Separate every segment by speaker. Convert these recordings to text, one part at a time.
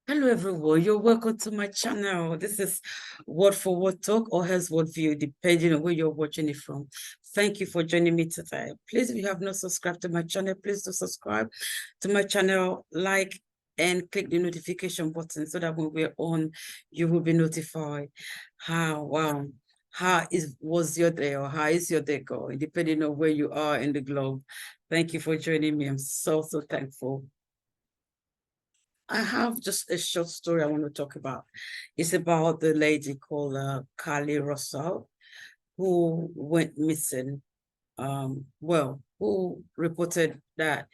Speaker 1: Hello everyone, you're welcome to my channel. This is Word for Word Talk or Here's Word View, depending on where you're watching it from. Thank you for joining me today. Please, if you have not subscribed to my channel, please do subscribe to my channel, like, and click the notification button so that when we're on, you will be notified. Wow, was your day, or how is your day going, depending on where you are in the globe. Thank you for joining me. I'm so thankful. I have just a short story I want to talk about. It's about the lady called Carly Russell, who went missing. Who reported that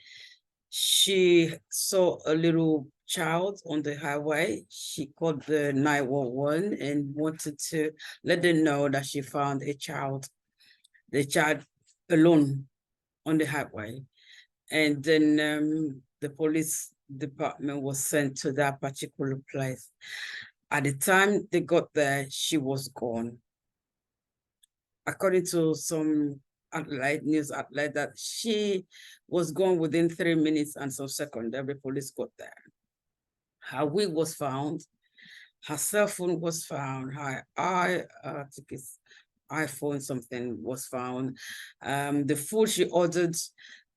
Speaker 1: she saw a little child on the highway. She called the 911 and wanted to let them know that she found the child alone on the highway. And then the police department was sent to that particular place. At the time they got there, she was gone. According to some news outlet, that she was gone within 3 minutes and some seconds. Every police got there. Her wig was found. Her cell phone was found. I think it's iPhone something was found. The food she ordered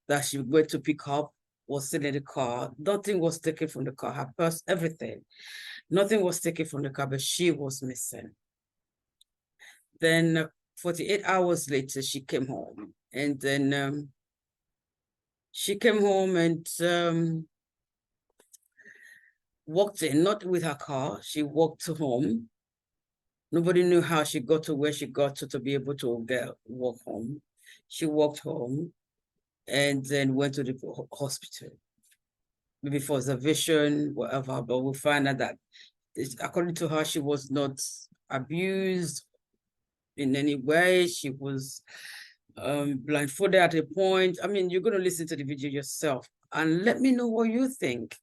Speaker 1: that she went to pick up was still in the car. Nothing was taken from the car, her purse, everything. Nothing was taken from the car, but she was missing. Then 48 hours later, she came home. And then she came home and walked in, not with her car. She walked to home. Nobody knew how she got to where she got to be able to walk home. She walked home and then went to the hospital. Maybe for observation, whatever, but we find out that according to her, she was not abused in any way. She was blindfolded at a point. I mean, you're going to listen to the video yourself and let me know what you think.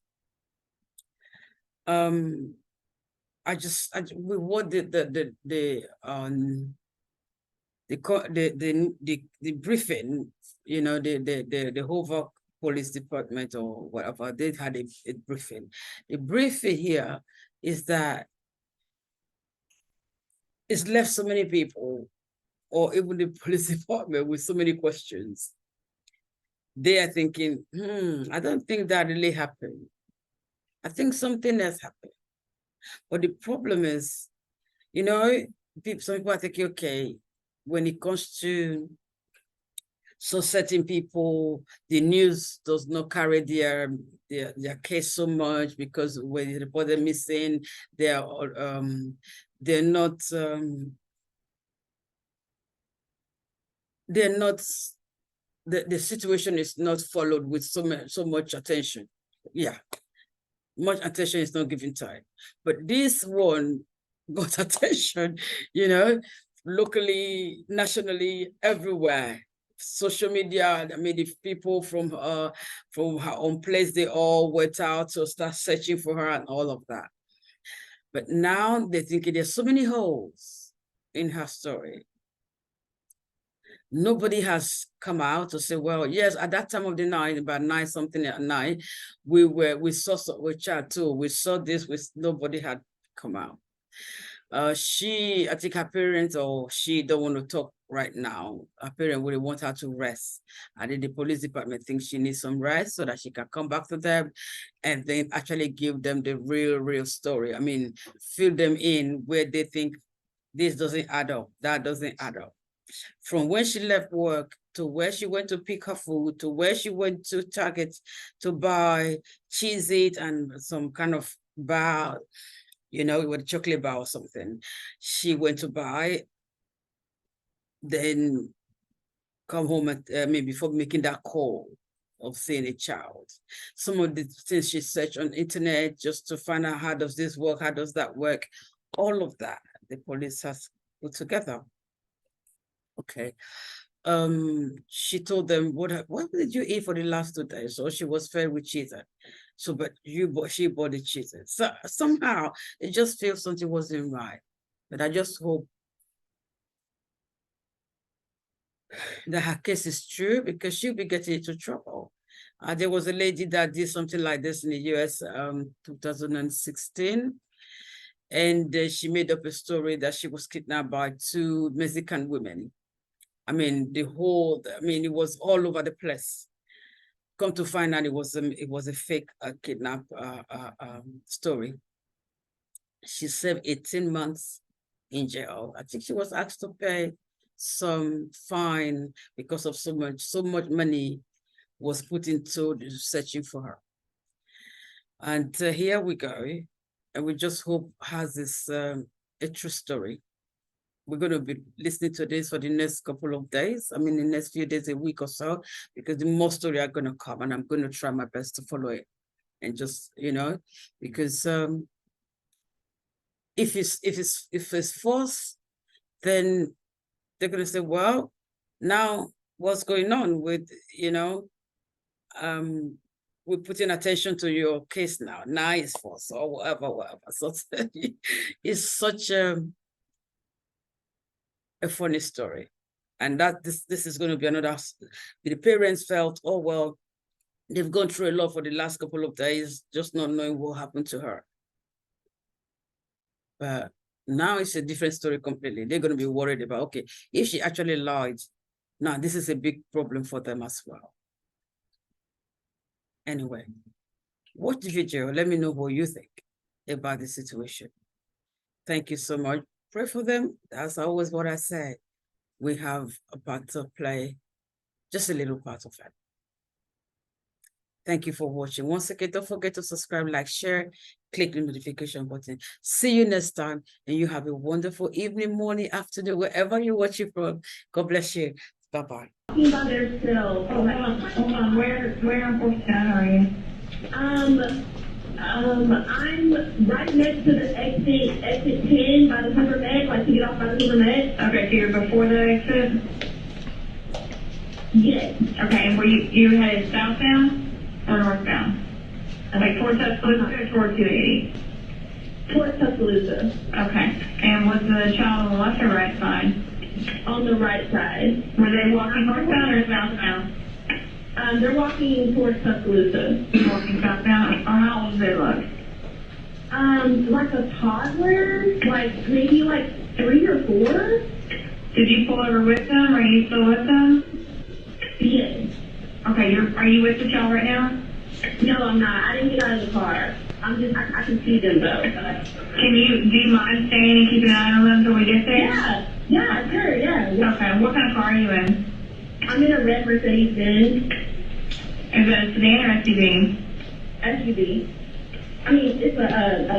Speaker 1: What the briefing, you know, the Hoover Police Department or whatever, they had a briefing. The briefing here is that it's left so many people, or even the police department, with so many questions. They are thinking, I don't think that really happened. I think something else happened. But the problem is, you know, some people are thinking, okay, when it comes to certain people, the news does not carry their case so much, because when you report them missing, they're not the situation is not followed with so much attention. Yeah, much attention is not given time. But this one got attention, you know, locally, nationally, everywhere. Social media, I mean, if people from her own place, they all went out to start searching for her and all of that. But now they're thinking there's so many holes in her story. Nobody has come out to say, well, yes, at that time of the night, about 9 something at night, we saw with chat too. We saw this, nobody had come out. I think her parents, or she don't want to talk right now. Her parents really want her to rest. I think the police department thinks she needs some rest so that she can come back to them and then actually give them the real story. I mean, fill them in where they think this doesn't add up, that doesn't add up. From when she left work to where she went to pick her food, to where she went to Target to buy Cheez-It and some kind of bar, you know, with a chocolate bar or something. She went to buy, then come home maybe before making that call of seeing a child. Some of the things she searched on internet just to find out, how does this work, how does that work, all of that the police has put together. Okay. She told them, what did you eat for the last 2 days? So she was fed with cheese. So, but she bought the cheese. So somehow it just feels something wasn't right. But I just hope that her case is true, because she'll be getting into trouble. There was a lady that did something like this in the US, 2016. And she made up a story that she was kidnapped by 2 Mexican women. I mean, it was all over the place. Come to find out, it was a fake kidnap story. She served 18 months in jail. I think she was asked to pay some fine because of so much money was put into searching for her. And here we go. And we just hope has this a true story. We're going to be listening to this for the next couple of days. I mean, the next few days, a week or so, because the more story are going to come, and I'm going to try my best to follow it. And just, because if it's false, then they're going to say, well, now what's going on with, we're putting attention to your case now. Now it's false or whatever. So it's such a funny story. And that this is going to be another. The parents felt, oh, well, they've gone through a lot for the last couple of days, just not knowing what happened to her. But now it's a different story completely. They're going to be worried about, okay, if she actually lied, now this is a big problem for them as well. Anyway, watch the video. Let me know what you think about the situation. Thank you so much. Pray for them. That's always what I say. We have a part to play, just a little part of it. Thank you for watching. Once again, don't forget to subscribe, like, share, click the notification button. See you next time, and you have a wonderful evening, morning, afternoon, wherever you're watching from. God bless you. Bye-bye.
Speaker 2: Hold on. Where in Fort Town are you? I'm right next to the exit 10 by the Hoover Med, like to get off by the Hoover Med. Okay, so you're before the exit? Yes. Okay, and were you headed southbound or northbound? Like towards Tuscaloosa or toward 280? Towards Tuscaloosa. Okay, and was the child on the left or right side? On the right side. Were they walking northbound or southbound? They're walking towards Tuscaloosa. Walking southbound? Or how old do they look? Like a toddler, maybe 3 or 4. Did you pull over with them? Are you still with them? Yes. Okay, are you with the child right now? No, I'm not. I didn't get out of the car. I can see them though. Do you mind staying and keeping an eye on them until we get there? Yeah, sure, yeah. Okay, what kind of car are you in? I'm in a red Mercedes-Benz. Is it a sedan or SUV? SUV. I mean, it's a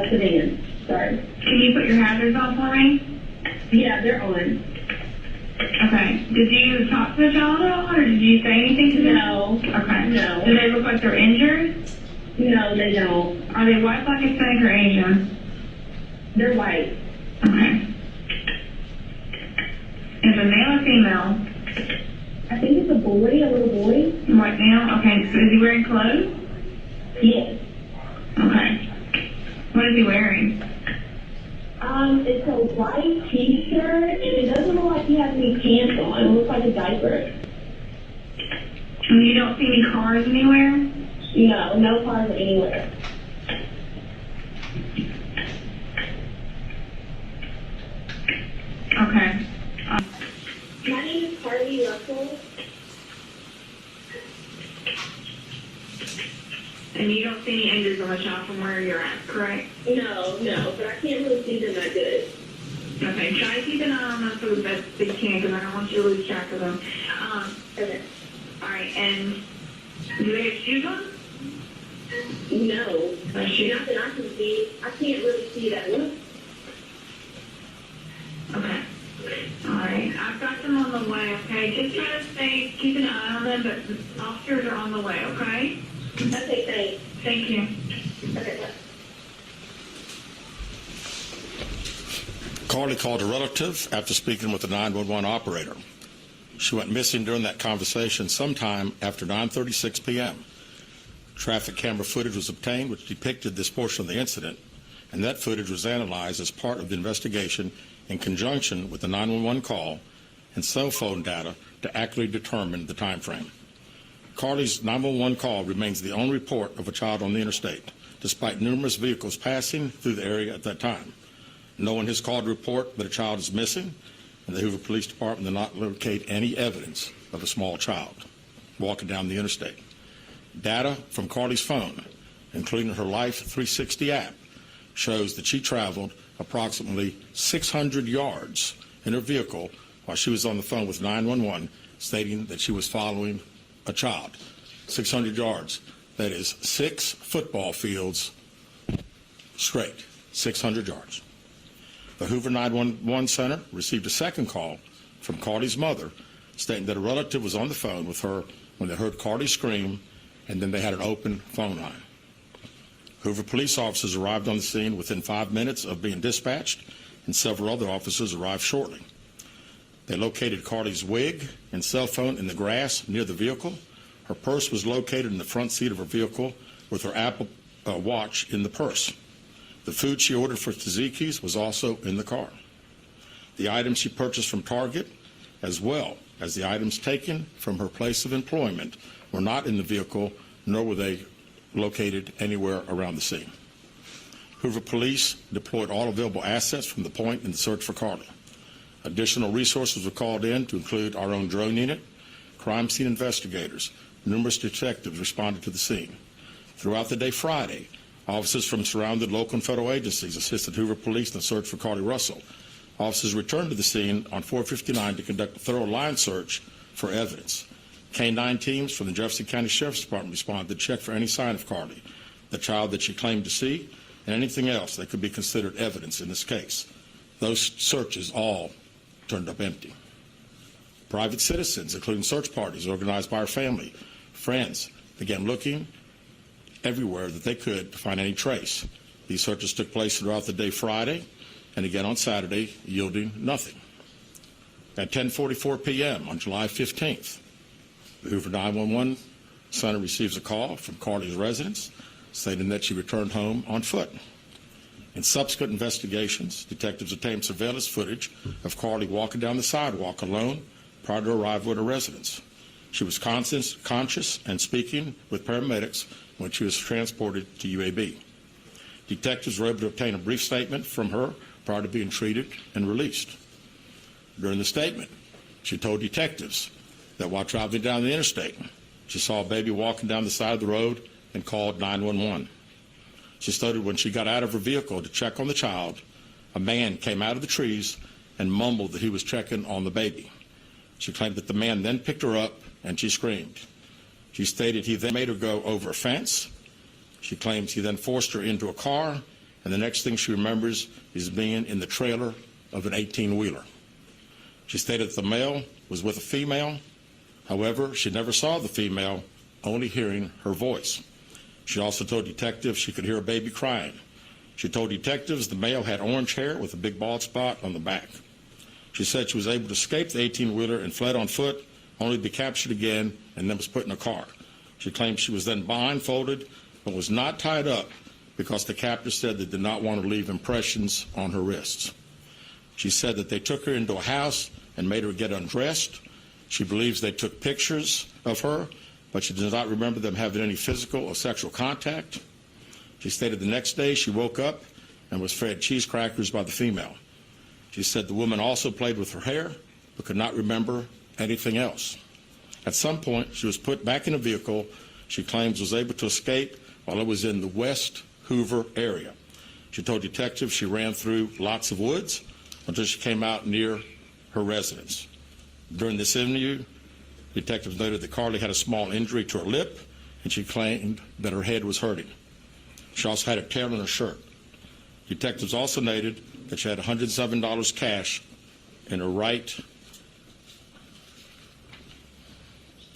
Speaker 2: sedan. Sorry. Can you put your hazards on for me? Yeah, they're on. Okay. Did you talk to the child at all, or did you say anything to them? No. Okay. No. Do they look like they're injured? No, they don't. Are they white, black, Hispanic, or Asian? They're white. Okay. Is it male or female? I think it's a boy, a little boy. White male? Okay. So is he wearing clothes? Yes. Okay. What is he wearing? It's a white t-shirt, and it doesn't look like he has any pants on. It looks like a diaper. And you don't see any cars anywhere? No, no cars anywhere. Okay. My name is Carly Russell. And you don't see any injuries on the child from where you're at, correct? No, but I can't really see them that good. Okay, try to keep an eye on them for the best that you can, because I don't want you to lose track of them. Okay. All right, and do they have shoes on? No. Not that I can see. I can't really see that one. Okay. All right. I've got them on the way, okay? Just try to keep an eye on them, but the officers are on the way, okay? Okay, thanks. Thank you. Okay, bye.
Speaker 3: Carly called a relative after speaking with the 911 operator. She went missing during that conversation sometime after 9:36 p.m. Traffic camera footage was obtained which depicted this portion of the incident, and that footage was analyzed as part of the investigation in conjunction with the 911 call and cell phone data to accurately determine the time frame. Carly's 911 call remains the only report of a child on the interstate, despite numerous vehicles passing through the area at that time. No one has called to report that a child is missing, and the Hoover Police Department did not locate any evidence of a small child walking down the interstate. Data from Carly's phone, including her Life 360 app, shows that she traveled approximately 600 yards in her vehicle while she was on the phone with 911, stating that she was following a child. 600 yards. That is 6 football fields straight, 600 yards. The Hoover 911 Center received a second call from Carly's mother stating that a relative was on the phone with her when they heard Carly scream, and then they had an open phone line. Hoover police officers arrived on the scene within 5 minutes of being dispatched, and several other officers arrived shortly. They located Carly's wig and cell phone in the grass near the vehicle. Her purse was located in the front seat of her vehicle with her Apple Watch in the purse. The food she ordered for Tzatziki's was also in the car. The items she purchased from Target, as well as the items taken from her place of employment, were not in the vehicle, nor were they located anywhere around the scene. Hoover Police deployed all available assets from the point in the search for Carly. Additional resources were called in to include our own drone unit, crime scene investigators. Numerous detectives responded to the scene. Throughout the day Friday, officers from surrounding local and federal agencies assisted Hoover Police in the search for Carly Russell. Officers returned to the scene on 459 to conduct a thorough line search for evidence. K-9 teams from the Jefferson County Sheriff's Department responded to check for any sign of Carly, the child that she claimed to see, and anything else that could be considered evidence in this case. Those searches all turned up empty. Private citizens, including search parties organized by her family, friends, began looking everywhere that they could to find any trace. These searches took place throughout the day Friday and again on Saturday, yielding nothing. At 10:44 p.m. on July 15th, the Hoover 911 Center receives a call from Carly's residence stating that she returned home on foot. In subsequent investigations, detectives obtained surveillance footage of Carly walking down the sidewalk alone prior to arrival at her residence. She was conscious and speaking with paramedics when she was transported to UAB. Detectives were able to obtain a brief statement from her prior to being treated and released. During the statement, she told detectives that while traveling down the interstate, she saw a baby walking down the side of the road and called 911. She stated when she got out of her vehicle to check on the child, a man came out of the trees and mumbled that he was checking on the baby. She claimed that the man then picked her up and she screamed. She stated he then made her go over a fence. She claims he then forced her into a car, and the next thing she remembers is being in the trailer of an 18-wheeler. She stated that the male was with a female. However, she never saw the female, only hearing her voice. She also told detectives she could hear a baby crying. She told detectives the male had orange hair with a big bald spot on the back. She said she was able to escape the 18-wheeler and fled on foot, only to be captured again and then was put in a car. She claimed she was then blindfolded but was not tied up because the captor said they did not want to leave impressions on her wrists. She said that they took her into a house and made her get undressed. She believes they took pictures of her, but she does not remember them having any physical or sexual contact. She stated the next day she woke up and was fed cheese crackers by the female. She said the woman also played with her hair, but could not remember anything else. At some point, she was put back in a vehicle she claims was able to escape while it was in the West Hoover area. She told detectives she ran through lots of woods until she came out near her residence. During this interview, detectives noted that Carly had a small injury to her lip, and she claimed that her head was hurting. She also had a tear in her shirt. Detectives also noted that she had $107 cash in her right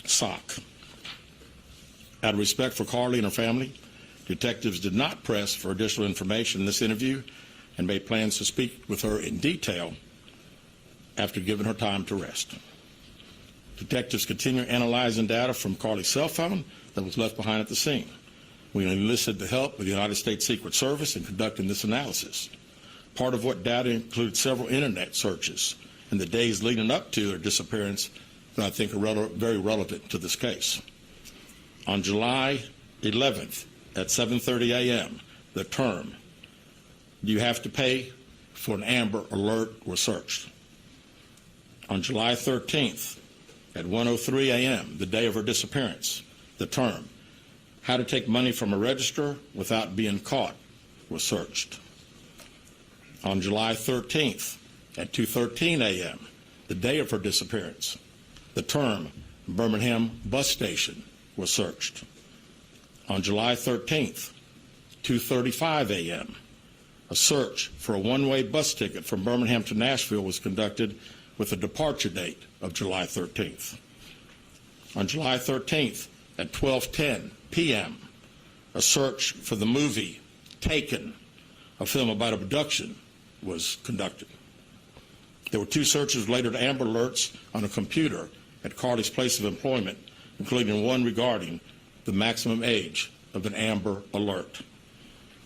Speaker 3: sock. Out of respect for Carly and her family, detectives did not press for additional information in this interview and made plans to speak with her in detail after giving her time to rest. Detectives continue analyzing data from Carly's cell phone that was left behind at the scene. We enlisted the help of the United States Secret Service in conducting this analysis. Part of what data included several internet searches in the days leading up to her disappearance that I think are very relevant to this case. On July 11th at 7:30 a.m., the term, "You have to pay for an Amber Alert," was searched. On July 13th at 1:03 a.m., the day of her disappearance, the term, "How to take money from a register without being caught," was searched. On July 13th at 2:13 a.m., the day of her disappearance, the term, "Birmingham Bus Station," was searched. On July 13th, 2:35 a.m., a search for a one-way bus ticket from Birmingham to Nashville was conducted with a departure date of July 13th. On July 13th at 12:10 p.m., a search for the movie Taken, a film about abduction, was conducted. There were 2 searches related to Amber Alerts on a computer at Carly's place of employment, including one regarding the maximum age of an Amber Alert.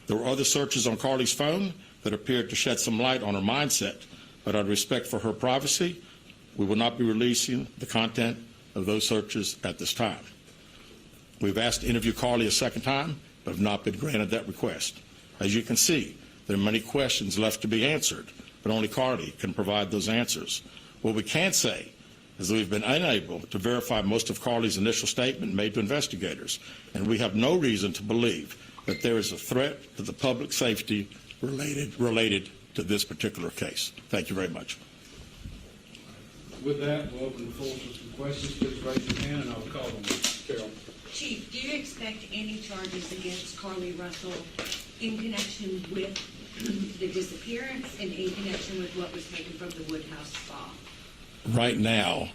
Speaker 3: There were other searches on Carly's phone that appeared to shed some light on her mindset, but out of respect for her privacy, we will not be releasing the content of those searches at this time. We've asked to interview Carly a second time, but have not been granted that request. As you can see, there are many questions left to be answered, but only Carly can provide those answers. What we can say is that we've been unable to verify most of Carly's initial statement made to investigators, and we have no reason to believe that there is a threat to the public safety related to this particular case. Thank you very much.
Speaker 4: With that, we'll open the floor for some questions. Please raise your hand and I'll call on you. Carol.
Speaker 5: Chief, do you expect any charges against Carly Russell in connection with the disappearance and in connection with what was taken from the Woodhouse spa?
Speaker 3: Right now,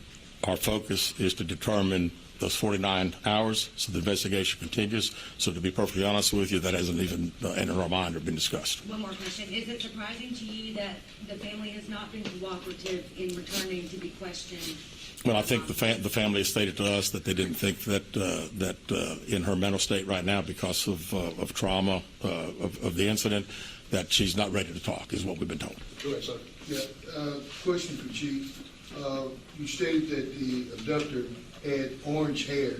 Speaker 3: our focus is to determine those 49 hours, so the investigation continues. So to be perfectly honest with you, that hasn't even entered our mind or been discussed.
Speaker 5: One more question. Is it surprising to you that the family has not been cooperative in returning to be questioned?
Speaker 3: Well, I think the family has stated to us that they didn't think that in her mental state right now, because of trauma of the incident, that she's not ready to talk, is what we've been told.
Speaker 4: Go ahead, sir.
Speaker 6: Yeah, question for Chief. You stated that the abductor had orange hair.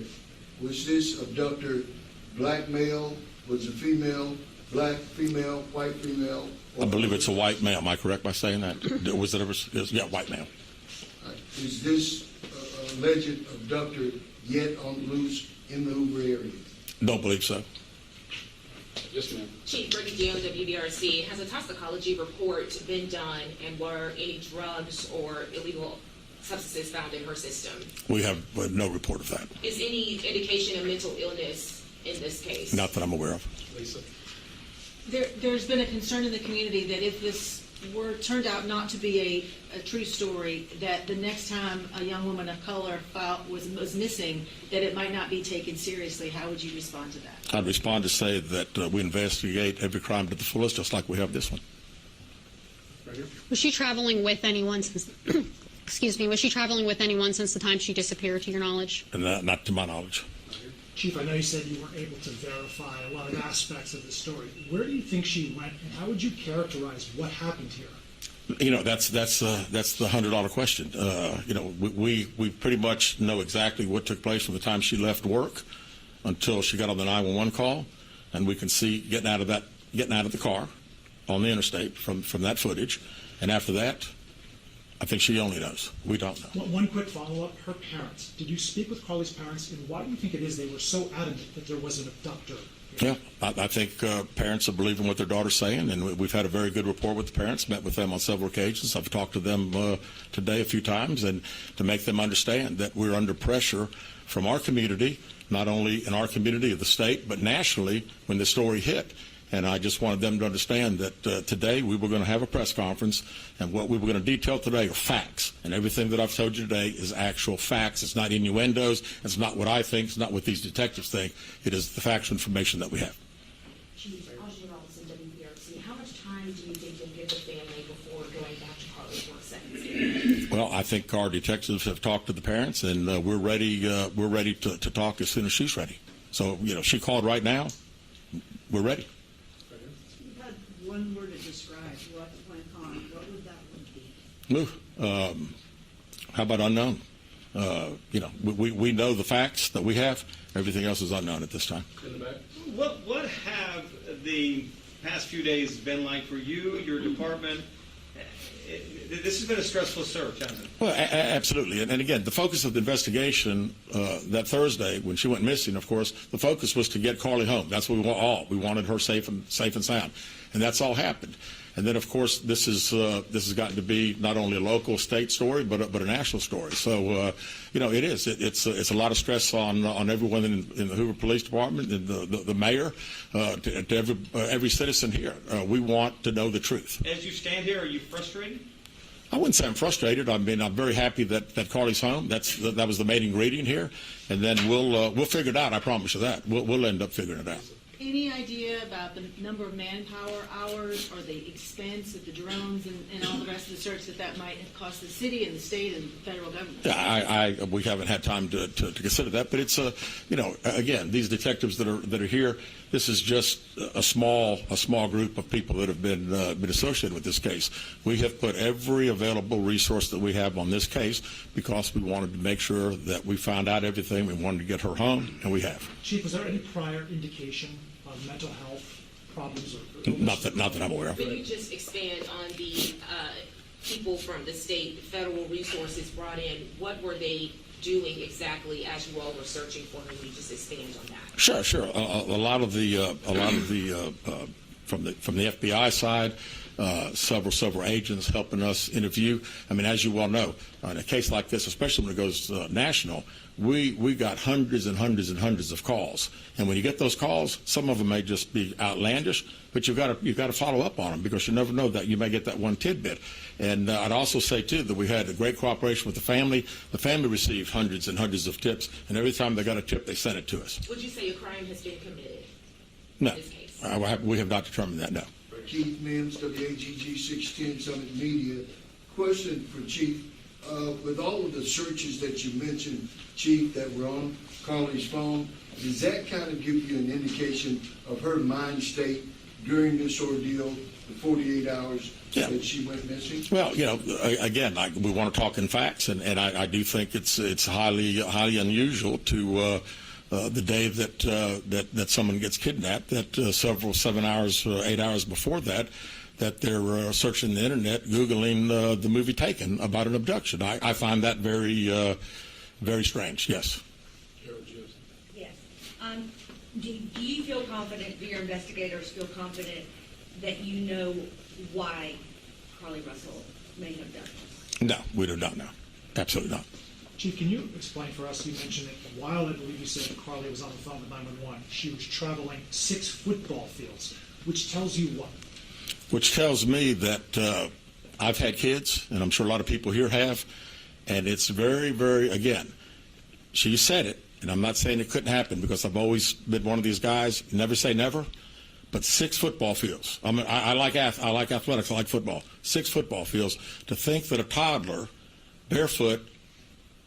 Speaker 6: Was this abductor black male? Was it female? Black female? White female?
Speaker 3: I believe it's a white male. Am I correct by saying that? Was it ever? Yeah, white male.
Speaker 6: Is this alleged abductor yet on loose in the Hoover area?
Speaker 3: Don't believe so.
Speaker 4: Yes, ma'am.
Speaker 7: Chief Brittany Jones, WDRC. Has a toxicology report been done, and were any drugs or illegal substances found in her system?
Speaker 3: We have no report of that.
Speaker 7: Is any indication of mental illness in this case?
Speaker 3: Not that I'm aware of.
Speaker 4: Lisa.
Speaker 8: There's been a concern in the community that if this turned out not to be a true story, that the next time a young woman of color was missing, that it might not be taken seriously. How would you respond to that?
Speaker 3: I'd respond to say that we investigate every crime to the fullest, just like we have this one.
Speaker 4: Right here.
Speaker 9: Was she traveling with anyone since, excuse me, was she traveling with anyone since the time she disappeared, to your knowledge?
Speaker 3: And not to my knowledge.
Speaker 10: Chief, I know you said you weren't able to verify a lot of aspects of the story. Where do you think she went, and how would you characterize what happened here?
Speaker 3: You know, that's the $100 question. You know, we pretty much know exactly what took place from the time she left work until she got on the 911 call, and we can see getting out of the car on the interstate from that footage. And after that, I think she only knows. We don't know.
Speaker 10: One quick follow-up. Her parents. Did you speak with Carly's parents, and why do you think it is they were so adamant that there was an abductor?
Speaker 3: Yeah, I think parents are believing what their daughter's saying, and we've had a very good rapport with the parents, met with them on several occasions. I've talked to them today a few times, and to make them understand that we're under pressure from our community, not only in our community of the state, but nationally when the story hit. And I just wanted them to understand that today we were going to have a press conference, and what we were going to detail today are facts. And everything that I've told you today is actual facts. It's not innuendos. It's not what I think. It's not what these detectives think. It is the factual information that we have.
Speaker 7: Chief Audrey Robinson, WDRC. How much time do you think you'll give the family before going back to Carly's work sentencing?
Speaker 3: Well, I think our detectives have talked to the parents, and we're ready. We're ready to talk as soon as she's ready. So, you know, she called right now. We're ready.
Speaker 8: One word to describe what went on, what would that one be?
Speaker 3: How about unknown? we know the facts that we have. Everything else is unknown at this time.
Speaker 4: In the back.
Speaker 11: What have the past few days been like for you, your department? This has been a stressful search, hasn't it?
Speaker 3: Well, absolutely. And again, the focus of the investigation that Thursday, when she went missing, of course, the focus was to get Carly home. That's what we wanted her safe and sound, and that's all happened. And then, of course, this has gotten to be not only a local, state story, but a national story. So, it is. It's a lot of stress on everyone in the Hoover Police Department, and the mayor, to every citizen here. We want to know the truth.
Speaker 11: As you stand here, are you frustrated?
Speaker 3: I wouldn't say I'm frustrated. I mean, I'm very happy that Carly's home. That was the main ingredient here, and then we'll figure it out. I promise you that. We'll end up figuring it out.
Speaker 8: Any idea about the number of manpower hours or the expense of the drones and all the rest of the search that might have cost the city and the state and the federal government?
Speaker 3: Yeah, we haven't had time to consider that, but it's again, these detectives that are here. This is just a small group of people that have been associated with this case. We have put every available resource that we have on this case because we wanted to make sure that we found out everything. We wanted to get her home, and we have.
Speaker 10: Chief, was there any prior indication of mental health problems?
Speaker 3: Not that I'm aware of.
Speaker 7: Can you just expand on the people from the state, federal resources brought in? What were they doing exactly as you all were searching for her? Can you just expand on that?
Speaker 3: Sure. A lot of the from the FBI side, several agents helping us interview. I mean, as you well know, in a case like this, especially when it goes national, we got hundreds and hundreds and hundreds of calls. And when you get those calls, some of them may just be outlandish, but you've got to follow up on them because you never know that you may get that one tidbit. And I'd also say too that we had a great cooperation with the family. The family received hundreds and hundreds of tips, and every time they got a tip, they sent it to us.
Speaker 7: Would you say a crime has been committed
Speaker 3: No,
Speaker 7: in this case?
Speaker 3: we have not determined that. No.
Speaker 6: Keith Mims, WAGG 610 Summit Media. Question for Chief. With all of the searches that you mentioned, Chief, that were on Carly's phone, does that kind of give you an indication of her mind state during this ordeal, the 48 hours that she went missing?
Speaker 3: Well, again, we want to talk in facts, and I do think it's highly unusual to the day that someone gets kidnapped, that 7 hours, 8 hours before that they're searching the internet, Googling the movie Taken about an abduction. I find that very, very strange. Yes.
Speaker 5: Yes. Do you feel confident, do your investigators feel confident that you know why Carly Russell may have done this?
Speaker 3: No, we do not know. Absolutely not.
Speaker 10: Chief, can you explain for us, you mentioned that while I believe you said that Carly was on the phone with 911, she was traveling 6 football fields, which tells you what?
Speaker 3: Which tells me that I've had kids, and I'm sure a lot of people here have, and it's very, very, again, she said it, and I'm not saying it couldn't happen because I've always been one of these guys, never say never, but 6 football fields. I mean, I like athletics, I like football. 6 football fields. To think that a toddler, barefoot,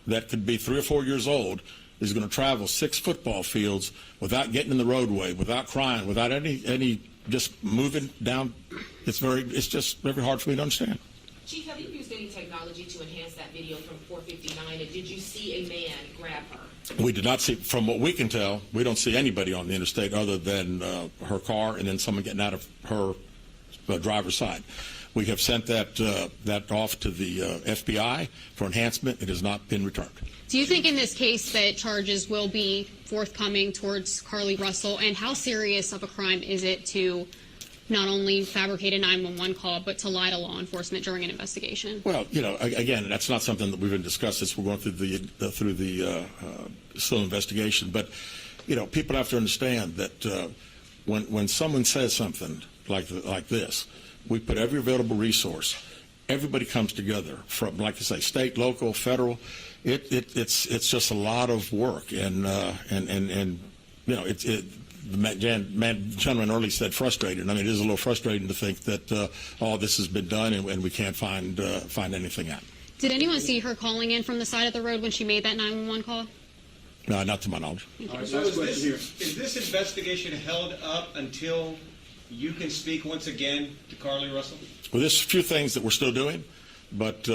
Speaker 3: that could be 3 or 4 years old, is going to travel 6 football fields without getting in the roadway, without crying, without any just moving down. It's just very hard for me to understand.
Speaker 7: Chief, have you used any technology to enhance that video from 459, and did you see a man grab her?
Speaker 3: We did not see, from what we can tell, we don't see anybody on the interstate other than her car and then someone getting out of her driver's side. We have sent that off to the FBI for enhancement. It has not been returned.
Speaker 9: Do you think in this case that charges will be forthcoming towards Carly Russell? And how serious of a crime is it to not only fabricate a 911 call, but to lie to law enforcement during an investigation?
Speaker 3: Well, again, that's not something that we've been discussed as we're going through the still investigation. But, people have to understand that when someone says something like this, we put every available resource. Everybody comes together from, like I say, state, local, federal. It's just a lot of work, and the gentleman earlier said frustrated. I mean, it is a little frustrating to think that all this has been done and we can't find anything out.
Speaker 9: Did anyone see her calling in from the side of the road when she made that 911 call?
Speaker 3: No, not to my knowledge.
Speaker 11: All right, so is this investigation held up until you can speak once again to Carly Russell?
Speaker 3: Well, there's a few things that we're still doing, but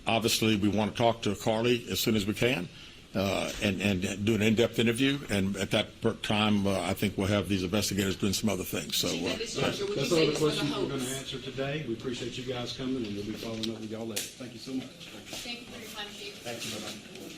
Speaker 3: Obviously, we want to talk to Carly as soon as we can and do an in-depth interview. And at that time, I think we'll have these investigators doing some other things. So
Speaker 7: Chief, at this juncture, would you
Speaker 4: That's all
Speaker 7: say
Speaker 4: the
Speaker 7: this was a
Speaker 4: questions we're going to
Speaker 7: hoax?
Speaker 4: answer today. We appreciate you guys coming, and we'll be following up with y'all later. Thank you so much.
Speaker 9: Thank you for your time, Chief.
Speaker 3: thank you. Bye-bye.